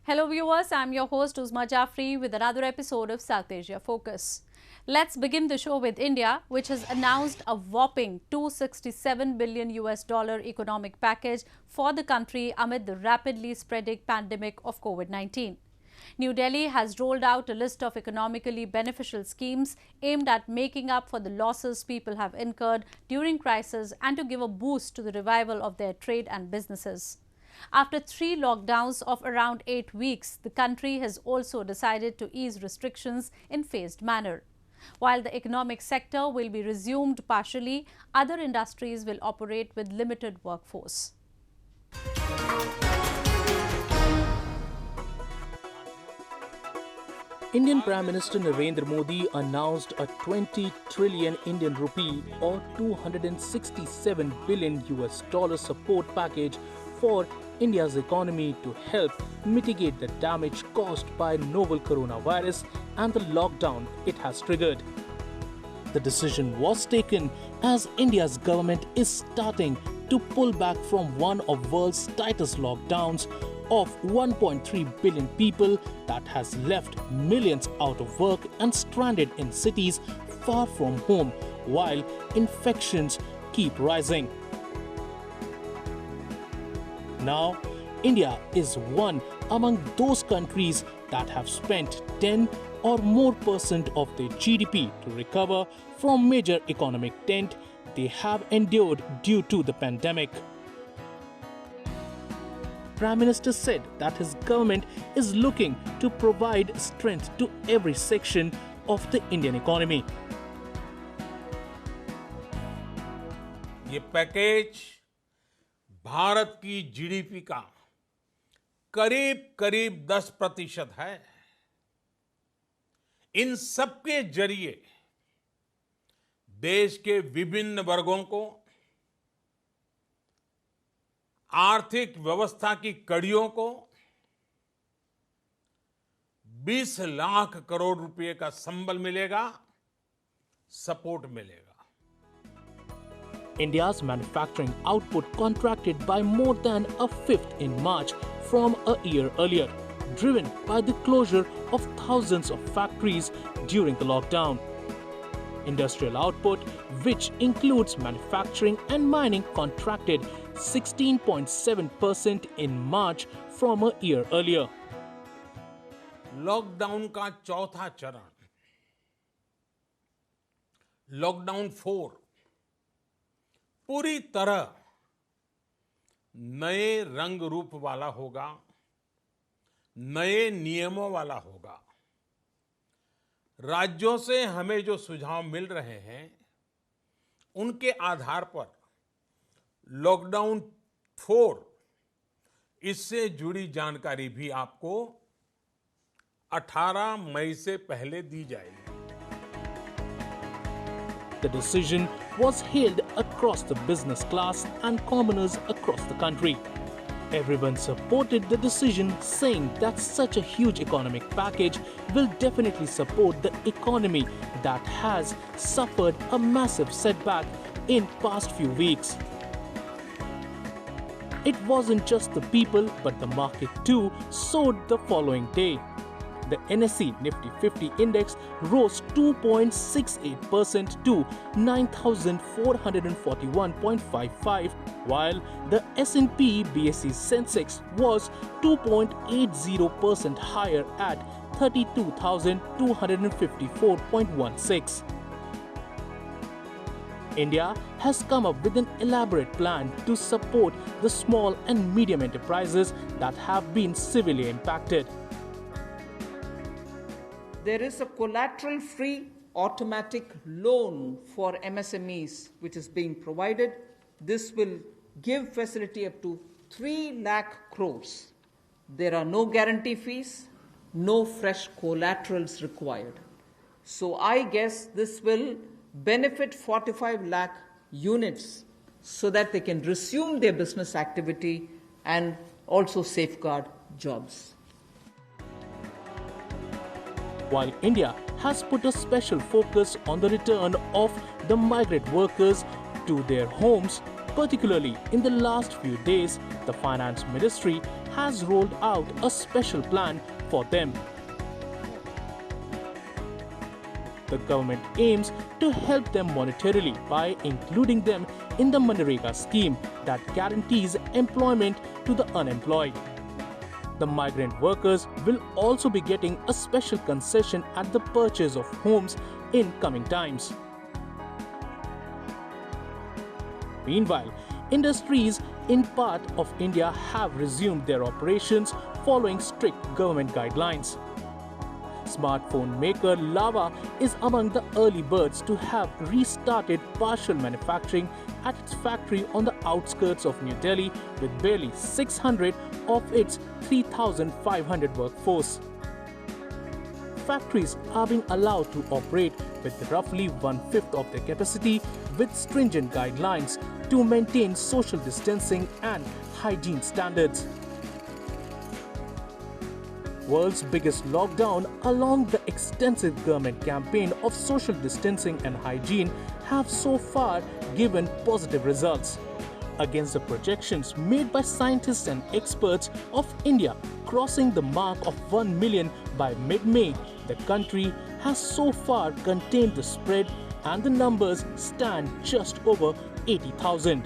Hello viewers, I'm your host Uzma Jafri with another episode of South Asia Focus. Let's begin the show with India, which has announced a whopping $267 billion economic package for the country amid the rapidly spreading pandemic of COVID-19. New Delhi has rolled out a list of economically beneficial schemes aimed at making up for the losses people have incurred during crisis and to give a boost to the revival of their trade and businesses. After 3 lockdowns of around 8 weeks, the country has also decided to ease restrictions in phased manner. While the economic sector will be resumed partially, other industries will operate with limited workforce. Indian Prime Minister Narendra Modi announced a 20 trillion Indian rupee or $267 billion support package for India's economy to help mitigate the damage caused by novel coronavirus and the lockdown it has triggered. The decision was taken as India's government is starting to pull back from one of world's tightest lockdowns of 1.3 billion people that has left millions out of work and stranded in cities far from home while infections keep rising. Now, India is one among those countries that have spent 10 or more percent of their GDP to recover from major economic dent they have endured due to the pandemic. Prime Minister said that his government is looking to provide strength to every section of the Indian economy. ये package Bharat की GDP का करीब 10% है। इन सबके जरिए देश के विभिन्न वर्गों को आर्थिक व्यवस्था की कड़ियों को 20 लाख करोड़ रुपए का संबल मिलेगा, सपोर्ट मिलेगा। India's manufacturing output contracted by more than a fifth in March from a year earlier, driven by the closure of thousands of factories during the lockdown. Industrial output, which includes manufacturing and mining, contracted 16.7% in March from a year earlier. Lockdown का चौथा चरण, lockdown 4, पूरी तरह नए रंग रूप वाला होगा, नए नियमों वाला होगा। राज्यों से हमें जो सुझाव मिल रहे हैं, उनके आधार पर लॉकडाउन 4 इससे जुड़ी जानकारी भी आपको 18 मई से पहले दी जाएगी। The decision was hailed across the business class and commoners across the country. Everyone supported the decision, saying that such a huge economic package will definitely support the economy that has suffered a massive setback in past few weeks. It wasn't just the people, but the market too soared the following day. The NSE Nifty 50 index rose 2.68% to 9,441.55, while the S&P BSE Sensex was 2.80% higher at 32,254.16. India has come up with an elaborate plan to support the small and medium enterprises that have been severely impacted. There is a collateral-free automatic loan for MSMEs which is being provided. This will give facility up to 3 lakh crores. There are no guarantee fees, no fresh collaterals required. So I guess this will benefit 45 lakh units so that they can resume their business activity and also safeguard jobs. While India has put a special focus on the return of the migrant workers to their homes, particularly in the last few days, the Finance Ministry has rolled out a special plan for them. The government aims to help them monetarily by including them in the Manrega scheme that guarantees employment to the unemployed. The migrant workers will also be getting a special concession at the purchase of homes in coming times. Meanwhile, industries in part of India have resumed their operations following strict government guidelines. Smartphone maker Lava is among the early birds to have restarted partial manufacturing at its factory on the outskirts of New Delhi with barely 600 of its 3,500 workforce. Factories are being allowed to operate with roughly 1/5 of their capacity with stringent guidelines to maintain social distancing and hygiene standards. World's biggest lockdown, along the extensive government campaign of social distancing and hygiene, have so far given positive results. Against the projections made by scientists and experts of India crossing the mark of 1 million by mid-May, the country has so far contained the spread and the numbers stand just over 80,000.